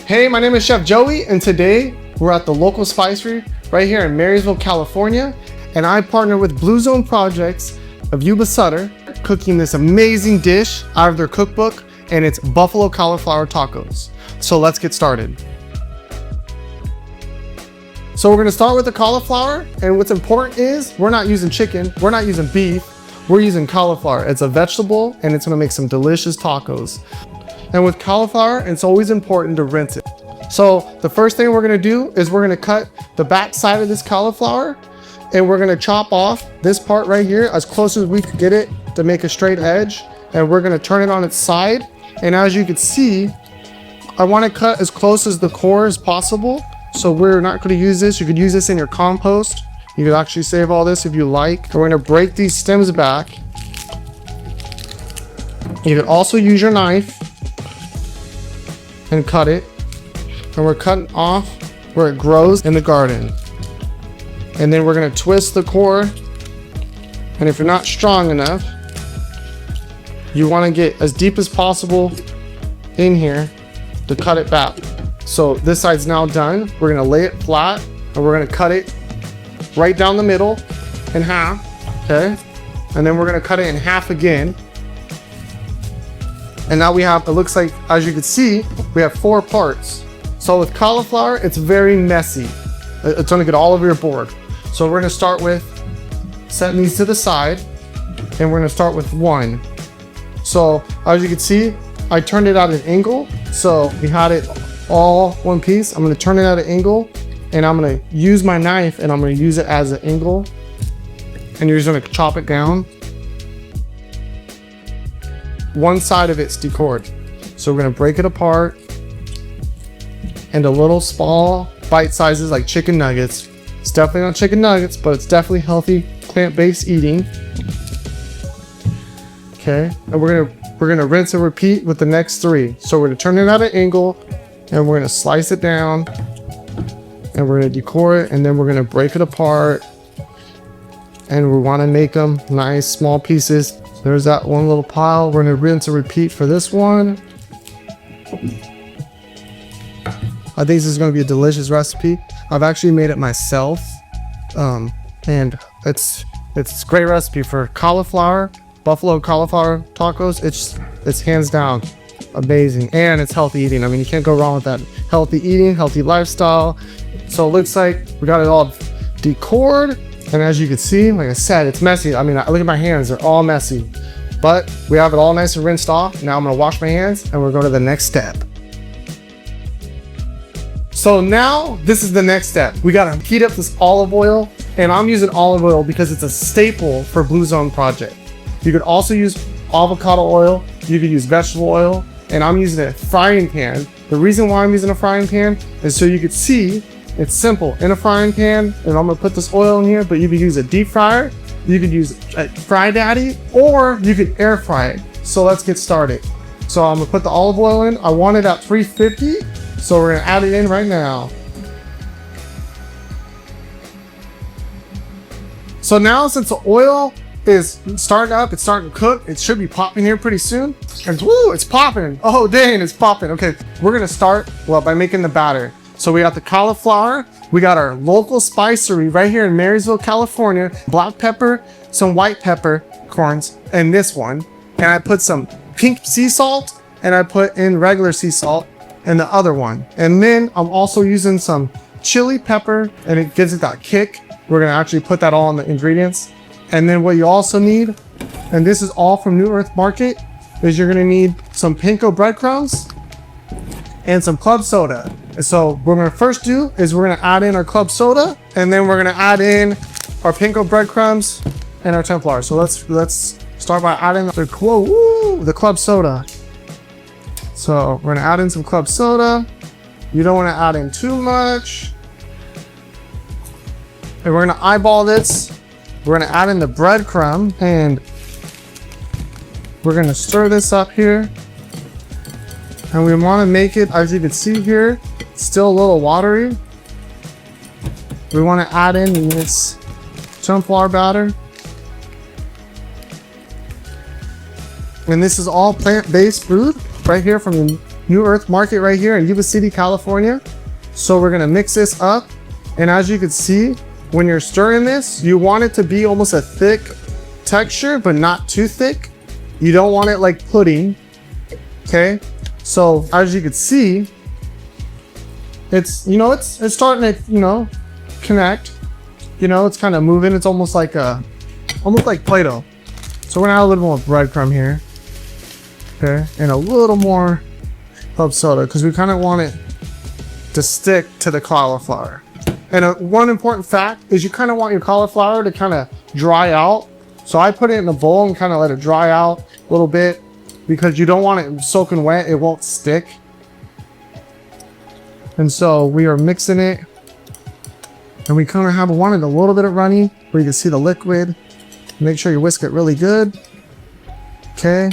Hey, my name is Chef Joey, and today we're at the local spicery right here in Marysville, California, and I partner with Blue Zone Projects of Yuba Sutter, cooking this amazing dish out of their cookbook, and it's Buffalo Cauliflower Tacos. So let's get started. So we're gonna start with the cauliflower, and what's important is we're not using chicken, we're not using beef, we're using cauliflower. It's a vegetable, and it's gonna make some delicious tacos. And with cauliflower, it's always important to rinse it. So the first thing we're gonna do is we're gonna cut the back side of this cauliflower, and we're gonna chop off this part right here as close as we could get it to make a straight edge. And we're gonna turn it on its side. And as you can see, I wanna cut as close as the core as possible. So we're not gonna use this. You could use this in your compost. You could actually save all this if you like. We're gonna break these stems back. You could also use your knife and cut it. And we're cutting off where it grows in the garden. And then we're gonna twist the core. And if you're not strong enough, you wanna get as deep as possible in here to cut it back. So this side's now done. We're gonna lay it flat and we're gonna cut it right down the middle in half, okay? And then we're gonna cut it in half again. And now we have, it looks like, as you can see, we have 4 parts. So with cauliflower, it's very messy. It's gonna get all over your board. So we're gonna start with setting these to the side, and we're gonna start with 1. So as you can see, I turned it at an angle. So we had it all one piece. I'm gonna turn it at an angle, and I'm gonna use my knife, and I'm gonna use it as an angle. And you're just gonna chop it down. One side of it's decored. So we're gonna break it apart into little small bite sizes like chicken nuggets. It's definitely not chicken nuggets, but it's definitely healthy plant-based eating. Okay, and we're gonna rinse and repeat with the next 3. So we're gonna turn it at an angle, and we're gonna slice it down, and we're gonna decor it, and then we're gonna break it apart, and we wanna make them nice small pieces. There's that one little pile. We're gonna rinse and repeat for this one. I think this is gonna be a delicious recipe. I've actually made it myself. And it's a great recipe for cauliflower, Buffalo Cauliflower Tacos. It's hands down amazing, and it's healthy eating. I mean, you can't go wrong with that. Healthy eating, healthy lifestyle. So it looks like we got it all decored. And as you can see, like I said, it's messy. I mean, look at my hands, they're all messy. But we have it all nice and rinsed off. Now I'm gonna wash my hands and we're going to the next step. So now this is the next step. We gotta heat up this olive oil, and I'm using olive oil because it's a staple for Blue Zone Project. You could also use avocado oil, you could use vegetable oil, and I'm using a frying pan. The reason why I'm using a frying pan is so you could see. It's simple. In a frying pan, and I'm gonna put this oil in here, but you could use a deep fryer, you could use a Fry Daddy, or you could air fry it. So let's get started. So I'm gonna put the olive oil in. I want it at 350, so we're gonna add it in right now. So now since the oil is starting up, it's starting to cook, it should be popping here pretty soon. And woo, it's popping. Oh dang, it's popping. Okay, we're gonna start, well, by making the batter. So we got the cauliflower, we got our local spicery right here in Marysville, California, black pepper, some white pepper corns, and this one. And I put some pink sea salt, and I put in regular sea salt in the other one. And then I'm also using some chili pepper, and it gives it that kick. We're gonna actually put that all in the ingredients. And then what you also need, and this is all from New Earth Market, is you're gonna need some panko breadcrumbs and some club soda. So what we're gonna first do is we're gonna add in our club soda, and then we're gonna add in our panko breadcrumbs and our Templar. So let's start by adding the club soda. So we're gonna add in some club soda. You don't wanna add in too much. And we're gonna eyeball this. We're gonna add in the breadcrumb, and we're gonna stir this up here. And we wanna make it, as you can see here, still a little watery. We want to add in this sunflower batter. And this is all plant-based food right here from New Earth Market right here in Yuba City, California. So we're gonna mix this up. And as you can see, when you're stirring this, you want it to be almost a thick texture, but not too thick. You don't want it like pudding, okay? So as you can see, it's, you know, it's starting to, you know, connect. You know, it's kind of moving. It's almost like Play-Doh. So we're gonna add a little more breadcrumb here, okay? And a little more club soda, because we kind of want it to stick to the cauliflower. And one important fact is you kind of want your cauliflower to kind of dry out. So I put it in a bowl and kind of let it dry out a little bit, because you don't want it soaking wet. It won't stick. And so we are mixing it, and we kind of wanted a little bit of runny where you can see the liquid. Make sure you whisk it really good. Okay.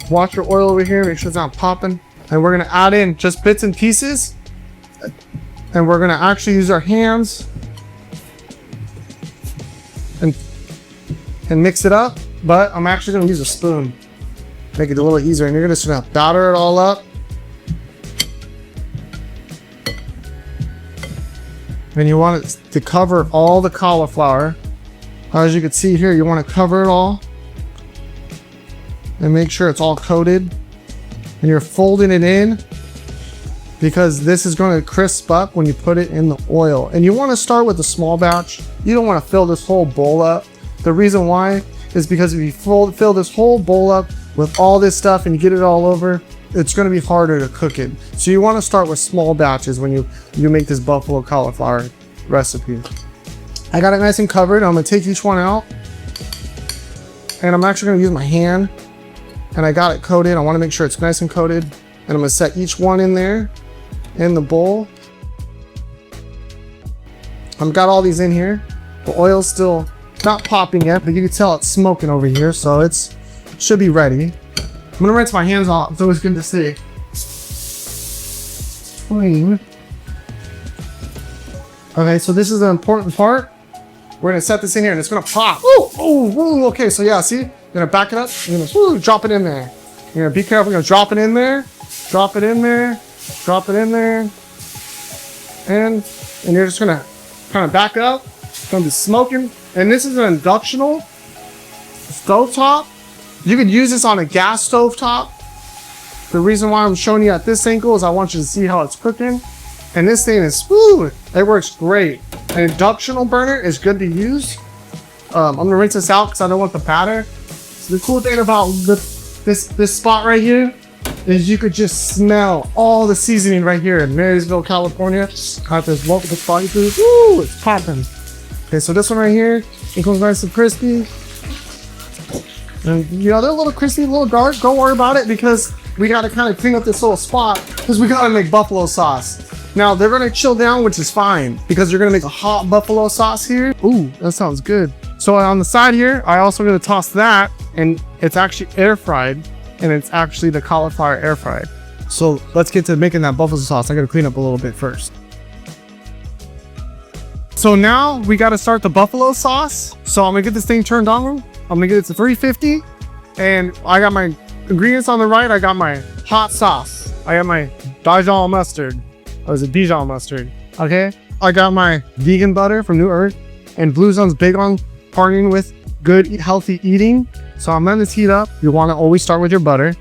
Watch your oil over here. Make sure it's not popping. And we're going to add in just bits and pieces. And we're going to actually use our hands and mix it up. But I'm actually going to use a spoon. Make it a little easier. And you're just going to batter it all up. And you want it to cover all the cauliflower. As you can see here, you want to cover it all. And make sure it's all coated. And you're folding it in, because this is going to crisp up when you put it in the oil. And you want to start with a small batch. You don't want to fill this whole bowl up. The reason why is because if you fill this whole bowl up with all this stuff and you get it all over, it's going to be harder to cook it. So you want to start with small batches when you make this buffalo cauliflower recipe. I got it nice and covered. I'm going to take each one out, and I'm actually going to use my hand, and I got it coated. I want to make sure it's nice and coated, and I'm going to set each one in there in the bowl. I've got all these in here. The oil's still not popping yet, but you can tell it's smoking over here, so it should be ready. I'm gonna rinse my hands off. It's always good to see. Clean. Okay, so this is the important part. We're gonna set this in here, and it's gonna pop. Ooh, okay, so yeah, see? You're gonna back it up. You're gonna drop it in there. You're gonna be careful. You're gonna drop it in there. Drop it in there. Drop it in there. And you're just gonna kind of back up. It's gonna be smoking. And this is an inductional stove top. You could use this on a gas stove top. The reason why I'm showing you at this angle is I want you to see how it's cooking. And this thing is smooth. It works great. An inductional burner is good to use. I'm gonna rinse this out because I don't want the batter. So the cool thing about this spot right here is you could just smell all the seasoning right here in Marysville, California. Got this local spot. Woo, it's popping. Okay, so this one right here, it goes nice and crispy. And you know, they're a little crispy, a little dark. Don't worry about it, because we got to kind of clean up this little spot, because we got to make buffalo sauce. Now they're going to chill down, which is fine, because you're going to make a hot buffalo sauce here. Ooh, that sounds good. So on the side here, I also going to toss that, and it's actually air fried, and it's actually the cauliflower air fried. So let's get to making that buffalo sauce. I got to clean up a little bit first. So now we got to start the buffalo sauce. So I'm gonna get this thing turned on. I'm gonna get it to 350, and I got my ingredients on the right. I got my hot sauce. I got my Dijon mustard. Or is it Dijon mustard? Okay. I got my vegan butter from New Earth, and Blue Zone's big on partnering with good, healthy eating. So I'm letting this heat up. You want to always start with your butter.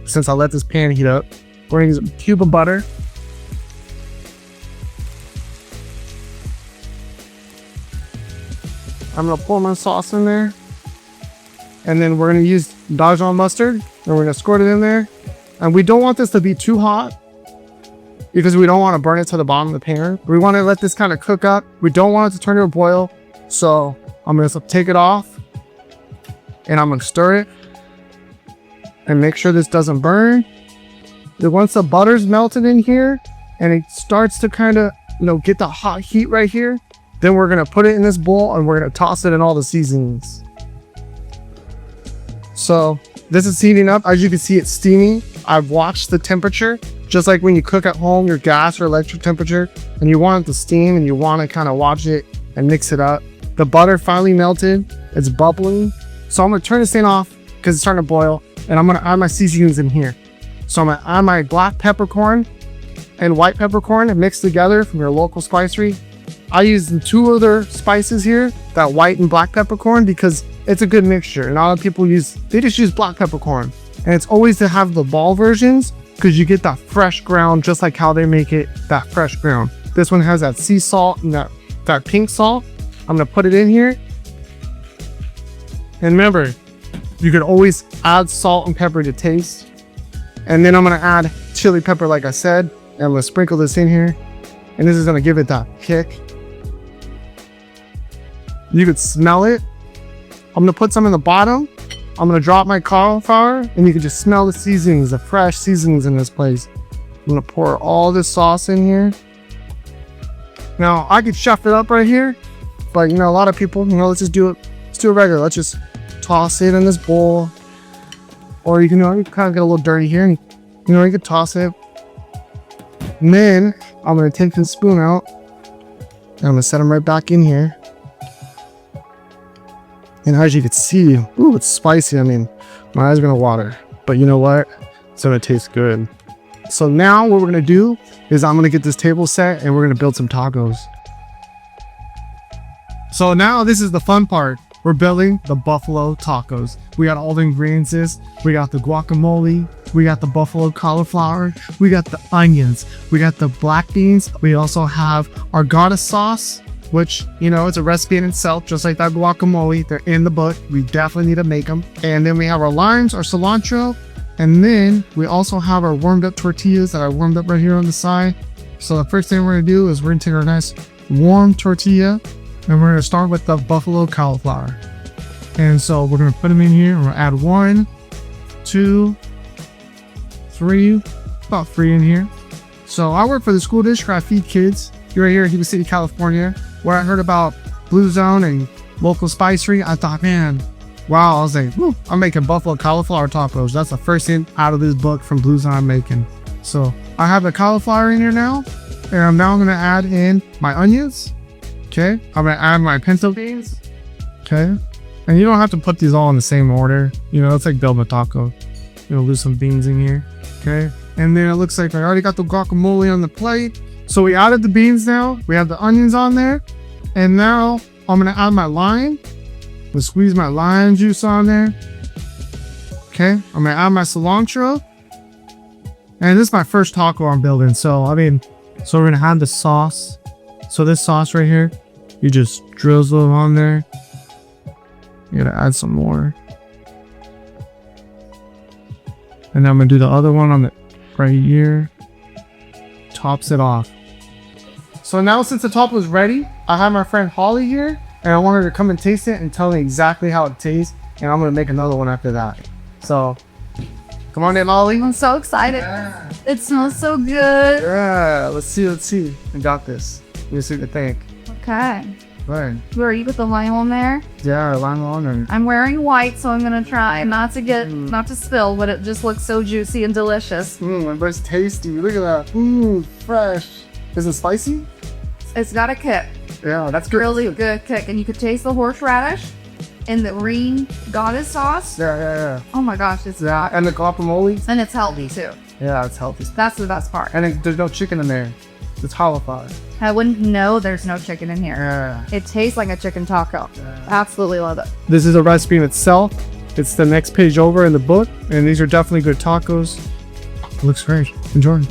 Since I let this pan heat up, we're gonna use a cube of butter. I'm gonna pour my sauce in there, and then we're gonna use Dijon mustard, and we're gonna squirt it in there. And we don't want this to be too hot, because we don't want to burn it to the bottom of the pan. We want to let this kind of cook up. We don't want it to turn to a boil. So I'm gonna take it off, and I'm gonna stir it and make sure this doesn't burn. Then once the butter's melted in here and it starts to kind of, you know, get the hot heat right here, then we're gonna put it in this bowl, and we're gonna toss it in all the seasonings. So this is heating up. As you can see, it's steaming. I've watched the temperature, just like when you cook at home, your gas or electric temperature, and you want it to steam, and you want to kind of watch it and mix it up. The butter finally melted. It's bubbling. So I'm gonna turn this thing off because it's starting to boil, and I'm gonna add my seasonings in here. So I'm gonna add my black peppercorn and white peppercorn and mix together from your local spicery. I use the 2 other spices here, that white and black peppercorn, because it's a good mixture. And a lot of people they just use black peppercorn. And it's always to have the ball versions because you get that fresh ground, just like how they make it, that fresh ground. This one has that sea salt and that pink salt. I'm gonna put it in here. And remember, you could always add salt and pepper to taste. And then I'm gonna add chili pepper, like I said. And I'm gonna sprinkle this in here. And this is gonna give it that kick. You could smell it. I'm gonna put some in the bottom. I'm gonna drop my cauliflower, and you can just smell the seasonings, the fresh seasonings in this place. I'm gonna pour all this sauce in here. Now, I could chef it up right here, but a lot of people, let's just do it. Let's do it regular. Let's just toss it in this bowl. Or you can, you kind of get a little dirty here, and you could toss it. And then I'm gonna take the spoon out, and I'm gonna set them right back in here. And as you can see, ooh, it's spicy. I mean, my eyes are gonna water, but you know what? It's gonna taste good. So now what we're gonna do is I'm gonna get this table set and we're gonna build some tacos. So now this is the fun part. We're building the buffalo tacos. We got all the ingredients. We got the guacamole. We got the buffalo cauliflower. We got the onions. We got the black beans. We also have our gouda sauce, which, it's a recipe in itself, just like that guacamole. They're in the book. We definitely need to make them. And then we have our limes, our cilantro, and then we also have our warmed up tortillas that I warmed up right here on the side. So the first thing we're gonna do is we're gonna take our nice warm tortilla, and we're gonna start with the buffalo cauliflower. And so we're gonna put them in here. We're gonna add 1, 2, 3, about 3 in here. So I work for the school district. I feed kids. You're right here in Yuba City, California, where I heard about Blue Zone and local spicery. I thought, man, wow. I was like, whew, I'm making buffalo cauliflower tacos. That's the first thing out of this book from Blue Zone I'm making. So I have the cauliflower in here now, and I'm now gonna add in my onions. Okay, I'm gonna add my pinto beans. Okay, and you don't have to put these all in the same order. It's like building a taco. Lose some beans in here. Okay, and then it looks like I already got the guacamole on the plate. So we added the beans now. We have the onions on there. And now I'm gonna add my lime. I'm gonna squeeze my lime juice on there. Okay, I'm gonna add my cilantro. And this is my first taco I'm building. So we're gonna have the sauce. So this sauce right here, you just drizzle it on there. You gotta add some more. And then I'm gonna do the other one on the right here. Tops it off. So now since the top was ready, I have my friend Holly here, and I want her to come and taste it and tell me exactly how it tastes, and I'm gonna make another one after that. So come on in, Holly. I'm so excited. Yeah. It smells so good. Yeah, let's see. I got this. Let's see what you think. Okay. Right. Where are you with the lime on there? Yeah, lime on and I'm wearing white, so I'm gonna try not to spill, but it just looks so juicy and delicious. but it's tasty. Look at that. Fresh. Is it spicy? It's got a kick. Yeah, that's good. Really good kick, and you could taste the horseradish and the green goddess sauce. Yeah. Oh my gosh, it's Yeah, and the guacamole. and it's healthy too. Yeah, it's healthy. That's the best part. And there's no chicken in there. It's cauliflower. I wouldn't know there's no chicken in here. Yeah. It tastes like a chicken taco. Yeah. Absolutely love it. This is a recipe in itself. It's the next page over in the book, and these are definitely good tacos. Looks great. Enjoy.